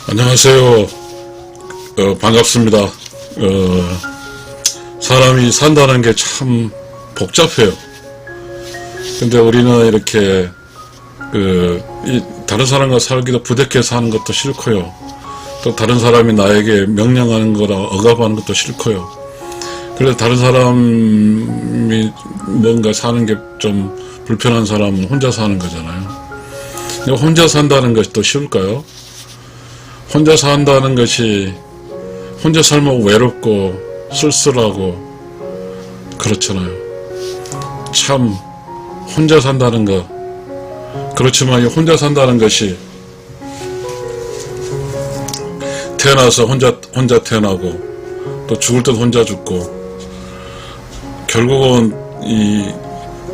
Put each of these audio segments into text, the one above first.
안녕하세요. 반갑습니다. 사람이 산다는 게 참 복잡해요. 근데 우리는 이렇게 다른 사람과 살기도 부대껴서 하는 것도 싫고요. 또 다른 사람이 나에게 명령하는 거라 억압하는 것도 싫고요. 그래서 다른 사람이 뭔가 사는 게 좀 불편한 사람은 혼자 사는 거잖아요. 근데 혼자 산다는 것이 또 쉬울까요? 혼자 산다는 것이, 혼자 살면 외롭고 쓸쓸하고 그렇잖아요. 참 혼자 산다는 것, 그렇지만 이 혼자 산다는 것이 태어나서 혼자 태어나고 또 죽을 때 혼자 죽고 결국은 이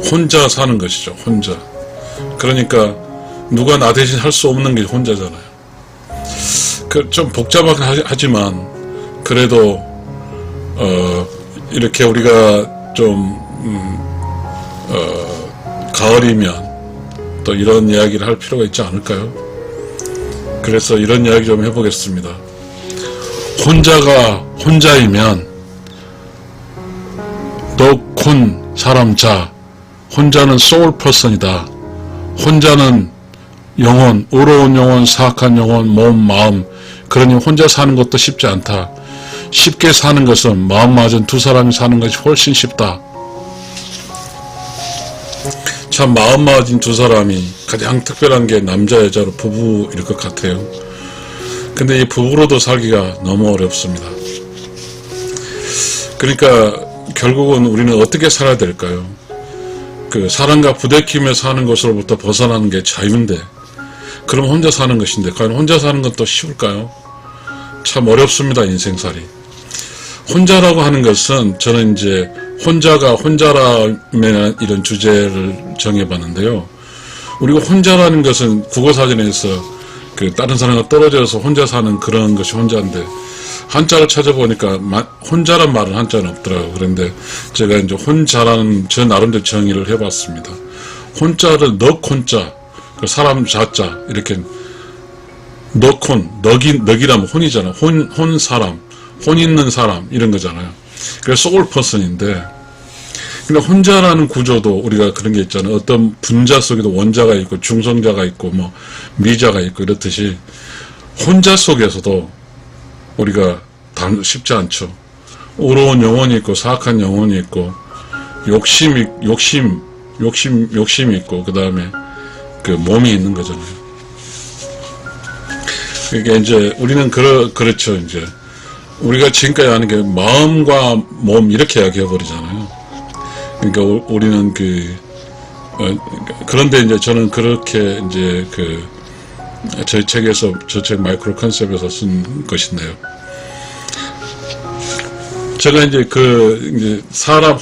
혼자 사는 것이죠. 혼자. 그러니까 누가 나 대신 할 수 없는 게 혼자잖아요. 좀 복잡하긴 하지만 그래도 이렇게 우리가 좀 가을이면 또 이런 이야기를 할 필요가 있지 않을까요? 그래서 이런 이야기 좀 해보겠습니다. 혼자가 혼자이면 너콘 사람자, 혼자는 소울 퍼슨이다. 혼자는 영혼, 의로운 영혼, 사악한 영혼, 몸, 마음. 그러니 혼자 사는 것도 쉽지 않다. 쉽게 사는 것은 마음 맞은 두 사람이 사는 것이 훨씬 쉽다. 참 마음 맞은 두 사람이 가장 특별한 게 남자 여자로 부부일 것 같아요. 근데 이 부부로도 살기가 너무 어렵습니다. 그러니까 결국은 우리는 어떻게 살아야 될까요? 사람과 부대끼며 사는 것으로부터 벗어나는 게 자유인데, 그럼 혼자 사는 것인데 과연 혼자 사는 것도 쉬울까요? 참 어렵습니다. 인생살이. 혼자라고 하는 것은 저는 이제 혼자가 혼자라면 이런 주제를 정해봤는데요. 우리가 혼자라는 것은 국어사전에서 다른 사람과 떨어져서 혼자 사는 그런 것이 혼자인데, 한자를 찾아보니까 혼자란 말은 한자는 없더라고요. 그런데 제가 이제 혼자라는 저 나름대로 정의를 해봤습니다. 혼자를 넉혼자, 사람 자자, 이렇게 넉혼, 넉이라면 혼이잖아요. 혼 사람, 혼 있는 사람, 이런 거잖아요. 그래서 소울 퍼슨인데, 근데 혼자라는 구조도 우리가 그런 게 있잖아요. 어떤 분자 속에도 원자가 있고, 중성자가 있고, 미자가 있고, 이렇듯이, 혼자 속에서도 우리가 쉽지 않죠. 의로운 영혼이 있고, 사악한 영혼이 있고, 욕심이 있고, 그 다음에 몸이 있는 거잖아요. 그러니까 이제 우리는 그렇죠. 이제 우리가 지금까지 아는 게 마음과 몸 이렇게 이야기해버리잖아요. 그러니까 우리는 그런데 이제 저는 그렇게 이제 저희 책에서, 저 책 마이크로 컨셉에서 쓴 것인데요. 제가 이제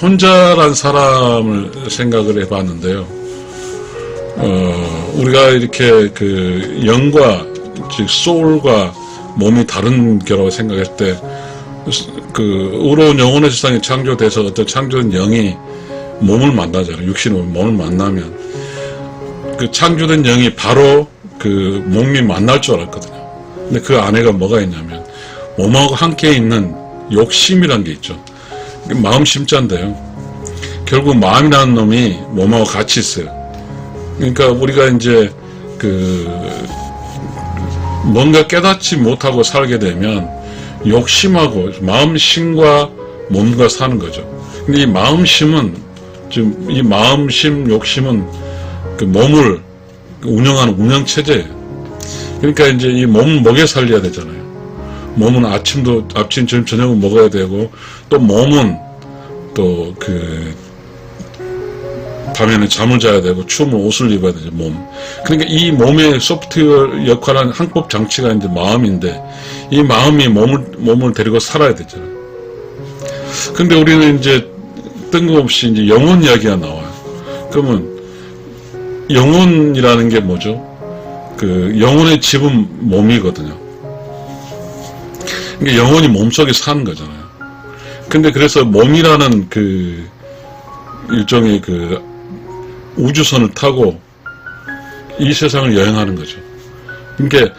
혼자란 사람을 생각을 해봤는데요. 우리가 이렇게 영과, 즉, 소울과 몸이 다른 거라고 생각할 때, 의로운 영혼의 세상에 창조돼서 어떤 창조된 영이 몸을 만나잖아요. 육신의 몸을 만나면, 창조된 영이 바로 몸이 만날 줄 알았거든요. 근데 그 안에가 뭐가 있냐면, 몸하고 함께 있는 욕심이란 게 있죠. 마음 심자인데요. 결국 마음이라는 놈이 몸하고 같이 있어요. 그러니까 우리가 이제 뭔가 깨닫지 못하고 살게 되면 욕심하고 마음심과 몸과 사는 거죠. 근데 이 마음심은, 지금 이 마음심, 욕심은 몸을 운영하는 운영체제예요. 그러니까 이제 이 몸을 먹여 살려야 되잖아요. 몸은 아침, 점심, 저녁은 먹어야 되고, 또 몸은 또 밤에는 잠을 자야 되고, 추우면 옷을 입어야 되죠, 몸. 그러니까 이 몸의 소프트웨어 역할한 항법 장치가 이제 마음인데, 이 마음이 몸을 데리고 살아야 되잖아요. 근데 우리는 이제 뜬금없이 이제 영혼 이야기가 나와요. 그러면 영혼이라는 게 뭐죠? 영혼의 집은 몸이거든요. 그러니까 영혼이 몸속에 사는 거잖아요. 근데 그래서 몸이라는 일종의 우주선을 타고 이 세상을 여행하는 거죠. 그러니까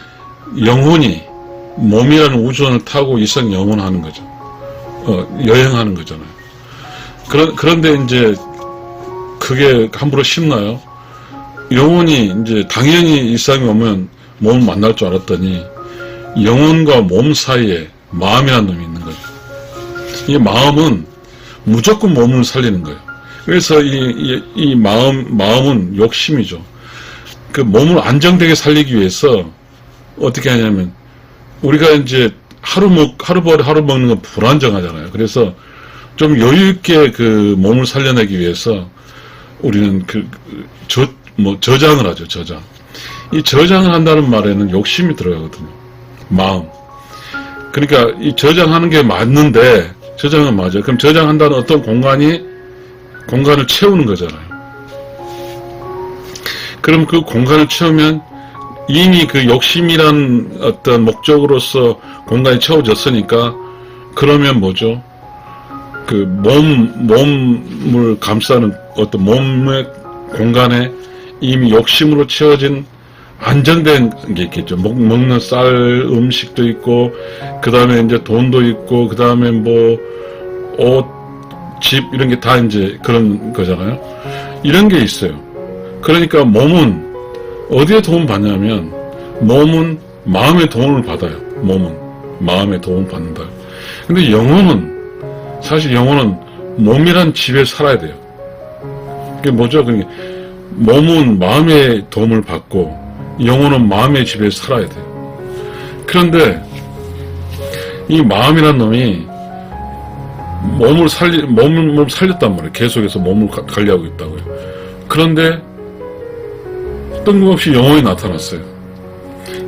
영혼이 몸이라는 우주선을 타고 이생 영원하는 거죠. 여행하는 거잖아요. 그런데 이제 그게 함부로 쉽나요? 영혼이 이제 당연히 이 세상에 오면 몸을 만날 줄 알았더니 영혼과 몸 사이에 마음이라는 놈이 있는 거죠. 이 마음은 무조건 몸을 살리는 거예요. 그래서 이 마음은 욕심이죠. 그 몸을 안정되게 살리기 위해서 어떻게 하냐면 우리가 이제 하루 먹는 건 불안정하잖아요. 그래서 좀 여유있게 그 몸을 살려내기 위해서 우리는 저장을 하죠, 저장. 이 저장을 한다는 말에는 욕심이 들어가거든요. 마음. 그러니까 이 저장하는 게 맞는데, 저장은 맞아요. 그럼 저장한다는 어떤 공간을 채우는 거잖아요. 그럼 그 공간을 채우면 이미 그 욕심이란 어떤 목적으로서 공간이 채워졌으니까, 그러면 뭐죠? 그 몸을 감싸는 어떤 몸의 공간에 이미 욕심으로 채워진 안정된 게 있겠죠. 먹는 쌀 음식도 있고, 그 다음에 이제 돈도 있고, 그 다음에 뭐, 옷, 집, 이런 게 다 이제 그런 거잖아요. 이런 게 있어요. 그러니까 몸은 어디에 도움 받냐면, 몸은 마음의 도움을 받아요. 몸은 마음의 도움을 받는다. 근데 사실 영혼은 몸이란 집에 살아야 돼요. 그게 뭐죠? 그러니까 몸은 마음의 도움을 받고, 영혼은 마음의 집에 살아야 돼요. 그런데 이 마음이란 놈이 몸을 살렸단 말이에요. 계속해서 몸을 관리하고 있다고요. 그런데 뜬금없이 영혼이 나타났어요.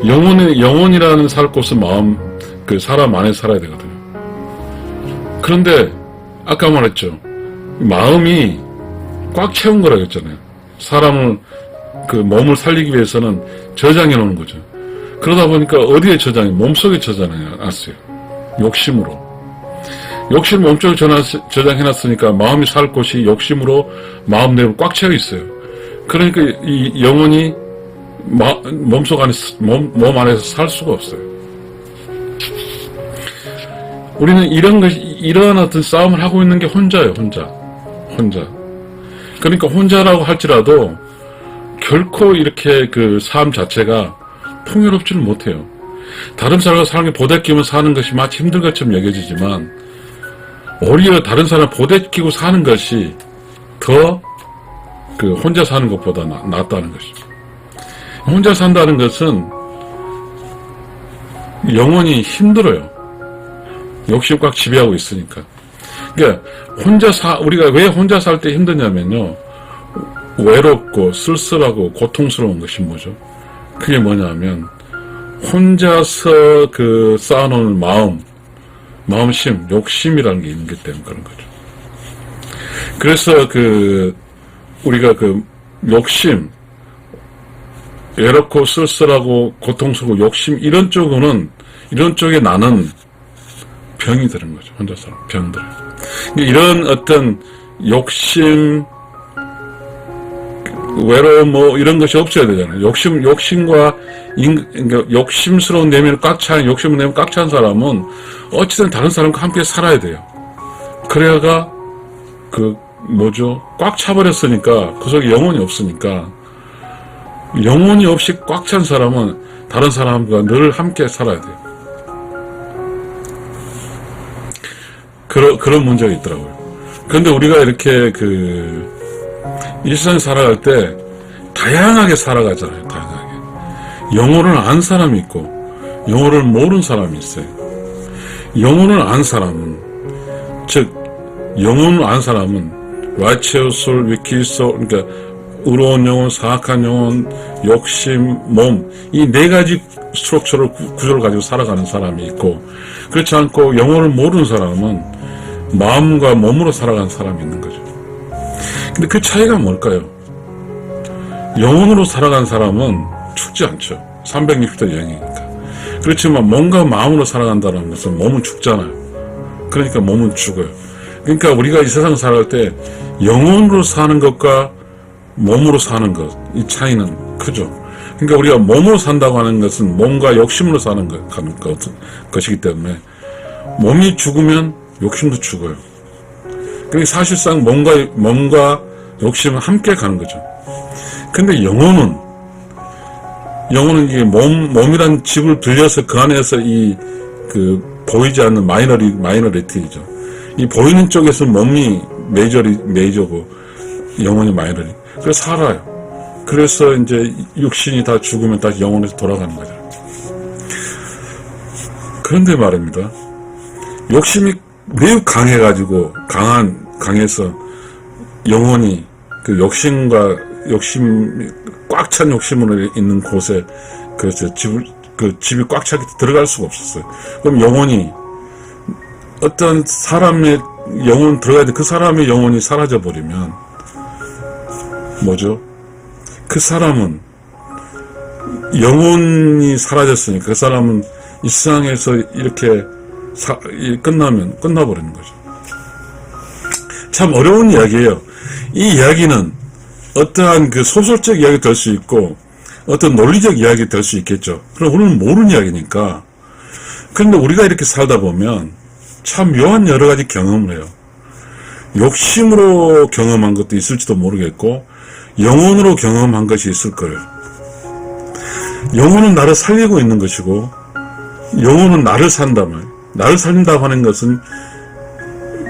영혼이라는 살 곳은 사람 안에 살아야 되거든요. 그런데 아까 말했죠. 마음이 꽉 채운 거라고 했잖아요. 사람을 몸을 살리기 위해서는 저장해 놓는 거죠. 그러다 보니까 어디에 몸속에 저장해 놨어요. 욕심으로. 욕심 몸속에 저장해 놨으니까 마음이 살 곳이 욕심으로 마음 내부를 꽉 채워 있어요. 그러니까 이 영혼이 몸 안에서 살 수가 없어요. 우리는 이러한 어떤 싸움을 하고 있는 게 혼자예요, 혼자. 그러니까 혼자라고 할지라도 결코 이렇게 그 삶 자체가 풍요롭지는 못해요. 다른 사람과 사람이 보대끼며 사는 것이 마치 힘든 것처럼 여겨지지만 오히려 다른 사람 보대끼고 사는 것이 더 혼자 사는 것보다 낫다는 것이죠. 혼자 산다는 것은 영원히 힘들어요. 욕심 꽉 지배하고 있으니까. 그러니까 우리가 왜 혼자 살 때 힘드냐면요. 외롭고 쓸쓸하고 고통스러운 것이 뭐죠? 그게 뭐냐면 혼자서 쌓아놓은 마음심, 욕심이라는 게 있기 때문에 그런 거죠. 그래서 우리가 욕심, 외롭고 쓸쓸하고 고통스럽고 욕심 이런 쪽에 나는 병이 드는 거죠. 혼자 사는 병들. 이런 어떤 욕심, 외로움 이런 것이 없어야 되잖아요. 욕심과 욕심스러운 내면을 욕심을 내면 꽉 찬 사람은 어찌든 다른 사람과 함께 살아야 돼요. 그래야가 꽉 차버렸으니까 그 속에 영혼이 없으니까 영혼이 없이 꽉 찬 사람은 다른 사람과 늘 함께 살아야 돼요. 그런 문제가 있더라고요. 그런데 우리가 이렇게 이 세상에 살아갈 때 다양하게 살아가잖아요. 다양하게. 영혼을 안 사람이 있고 영혼을 모르는 사람이 있어요. 영혼을 안 사람은 righteous soul, wicked soul, 그러니까 의로운 영혼, 사악한 영혼, 욕심, 몸, 이 네 가지 스트럭처를 구조를 가지고 살아가는 사람이 있고, 그렇지 않고 영혼을 모르는 사람은 마음과 몸으로 살아가는 사람이 있는 거죠. 근데 그 차이가 뭘까요? 영혼으로 살아가는 사람은 죽지 않죠. 360도 여행이니까. 그렇지만 몸과 마음으로 살아간다는 것은 몸은 죽잖아요. 그러니까 몸은 죽어요. 그러니까 우리가 이 세상을 살아갈 때 영혼으로 사는 것과 몸으로 사는 것, 이 차이는 크죠. 그러니까 우리가 몸으로 산다고 하는 것은 몸과 욕심으로 사는 것이기 때문에 몸이 죽으면 욕심도 죽어요. 그러니까 사실상 몸과 욕심은 함께 가는 거죠. 근데 영혼은 이게 몸이란 집을 빌려서 그 안에서 보이지 않는 마이너리티죠. 이 보이는 쪽에서 몸이 메이저고 영혼이 마이너리. 그래서 살아요. 그래서 이제 육신이 다 죽으면 다시 영혼에서 돌아가는 거죠. 그런데 말입니다. 욕심이 매우 강해서 영혼이 그 욕심이 꽉 찬 욕심으로 있는 곳에 집이 꽉 차게 들어갈 수가 없었어요. 그럼 영혼이 어떤 사람의 영혼 들어가야 돼. 그 사람의 영혼이 사라져 버리면 뭐죠? 그 사람은 영혼이 사라졌으니까 그 사람은 이 세상에서 이렇게 끝나버리는 거죠. 참 어려운 이야기예요. 이 이야기는 어떠한 그 소설적 이야기 될 수 있고 어떤 논리적 이야기 될 수 있겠죠. 그럼 우리는 모르는 이야기니까. 그런데 우리가 이렇게 살다 보면 참 묘한 여러 가지 경험을 해요. 욕심으로 경험한 것도 있을지도 모르겠고 영혼으로 경험한 것이 있을 거예요. 영혼은 나를 살리고 있는 것이고 영혼은 나를 산단 말이에요. 나를 살린다고 하는 것은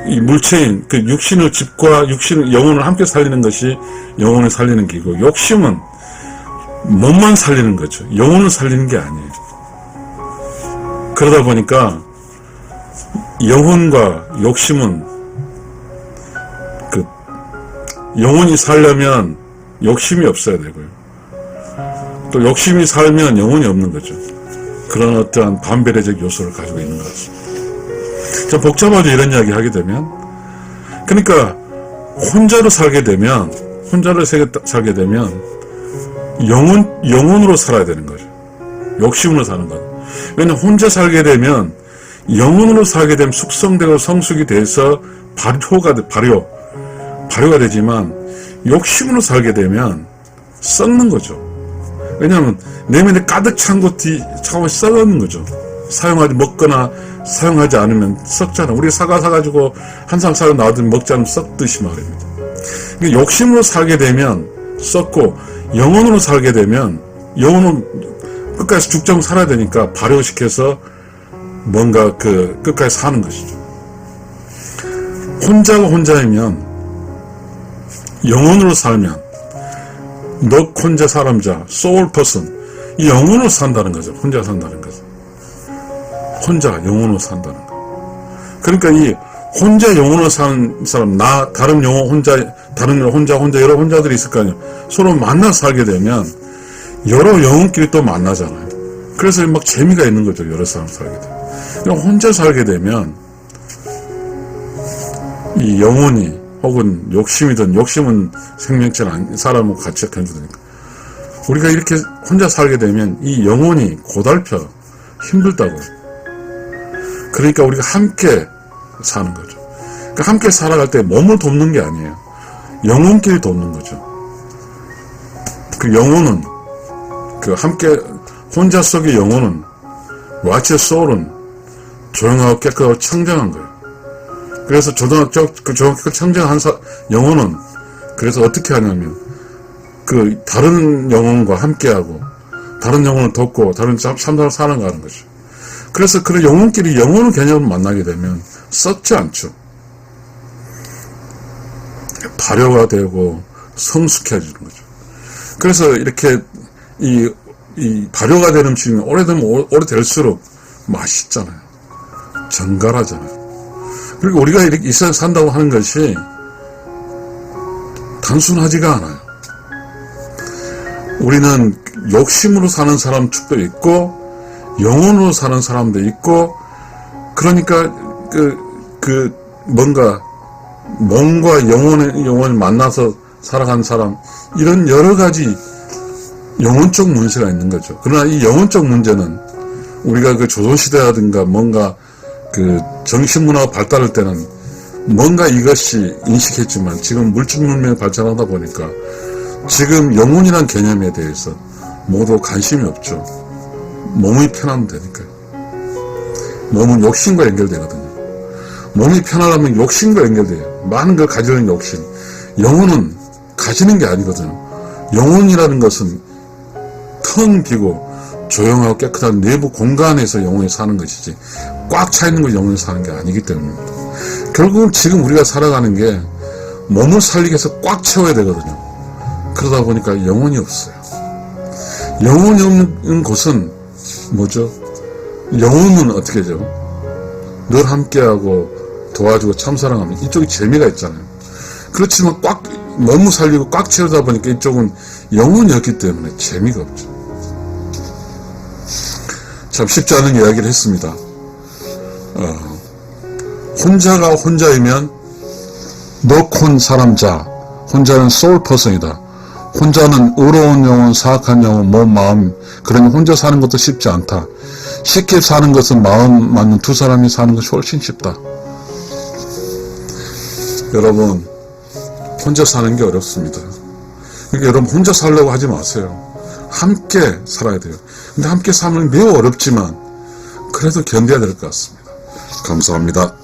이 물체인 그 육신의 집과 영혼을 함께 살리는 것이 영혼을 살리는 기고, 욕심은 몸만 살리는 거죠. 영혼을 살리는 게 아니에요. 그러다 보니까 영혼과 욕심은 영혼이 살려면 욕심이 없어야 되고요. 또 욕심이 살면 영혼이 없는 거죠. 그런 어떠한 반비례적 요소를 가지고 있는 것 같습니다. 좀 복잡하죠, 이런 이야기 하게 되면. 그러니까 혼자로 살게 되면 영혼으로 살아야 되는 거죠. 욕심으로 사는 건. 왜냐면 혼자 살게 되면 영혼으로 살게 되면 숙성되고 성숙이 돼서 발효가 되지만 욕심으로 살게 되면 썩는 거죠. 왜냐하면 내면에 가득 찬 것이 차고 썩는 거죠. 먹거나 사용하지 않으면 썩잖아. 우리가 사과 사가지고 한 상 사고 나와도 먹지 않으면 썩듯이 말입니다. 그러니까 욕심으로 살게 되면 썩고 영혼으로 살게 되면 영혼은 끝까지 죽자고 살아야 되니까 발효시켜서 뭔가 끝까지 사는 것이죠. 혼자이면 영혼으로 살면 너 혼자 사람자 soul person 이 영혼으로 산다는 거죠. 혼자 산다는 거죠. 혼자 영혼으로 산다는 거. 그러니까 이 혼자 영혼으로 사는 사람, 다른 영혼 혼자 여러 혼자들이 있을 거 아니에요. 서로 만나 살게 되면 여러 영혼끼리 또 만나잖아요. 그래서 막 재미가 있는 거죠. 여러 사람 살게 되면. 혼자 살게 되면 이 영혼이 혹은 욕심은 생명체는 사람하고 같이 견주니까 우리가 이렇게 혼자 살게 되면 이 영혼이 고달펴 힘들다고요. 그러니까 우리가 함께 사는 거죠. 그러니까 함께 살아갈 때 몸을 돕는 게 아니에요. 영혼끼리 돕는 거죠. 그 영혼은 함께 혼자 속의 영혼은 와치의 소울은 조용하고 깨끗하고 청정한 거예요. 그래서 조용하고 청정한 영혼은 그래서 어떻게 하냐면 다른 영혼과 함께하고 다른 영혼을 돕고 다른 삶을 살아가는 거죠. 그래서 그런 영혼끼리 영혼의 개념을 만나게 되면 썩지 않죠. 발효가 되고 성숙해지는 거죠. 그래서 이렇게 이 발효가 된 음식은 오래될수록 맛있잖아요. 정갈하잖아요. 그리고 우리가 이렇게 이 세상에 산다고 하는 것이 단순하지가 않아요. 우리는 욕심으로 사는 사람도 있고 영혼으로 사는 사람도 있고, 그러니까 뭔가 몸과 영혼을 만나서 살아가는 사람, 이런 여러 가지 영혼적 문제가 있는 거죠. 그러나 이 영혼적 문제는 우리가 조선시대라든가 뭔가 정신문화가 발달할 때는 뭔가 이것이 인식했지만 지금 물질 문명이 발전하다 보니까 지금 영혼이란 개념에 대해서 모두 관심이 없죠. 몸이 편하면 되니까요. 몸은 욕심과 연결되거든요. 몸이 편하려면 욕심과 연결돼요. 많은 걸 가지려는 욕심. 영혼은 가지는 게 아니거든요. 영혼이라는 것은 텅 비고 조용하고 깨끗한 내부 공간에서 영혼이 사는 것이지 꽉 차 있는 걸 영혼이 사는 게 아니기 때문입니다. 결국은 지금 우리가 살아가는 게 몸을 살리기 위해서 꽉 채워야 되거든요. 그러다 보니까 영혼이 없어요. 영혼이 없는 곳은 뭐죠? 영혼은 어떻게 하죠? 늘 함께하고 도와주고 참사랑하면 이쪽이 재미가 있잖아요. 그렇지만 너무 살리고 꽉 채우다 보니까 이쪽은 영혼이 없기 때문에 재미가 없죠. 참 쉽지 않은 이야기를 했습니다. 혼자가 혼자이면 너콘 사람자, 혼자는 소울 퍼슨이다. 혼자는 의로운 영혼, 사악한 영혼, 몸, 마음. 그러면 혼자 사는 것도 쉽지 않다. 쉽게 사는 것은 마음 맞는 두 사람이 사는 것이 훨씬 쉽다. 여러분, 혼자 사는 게 어렵습니다. 그러니까 여러분 혼자 살려고 하지 마세요. 함께 살아야 돼요. 근데 함께 살면 매우 어렵지만 그래도 견뎌야 될 것 같습니다. 감사합니다.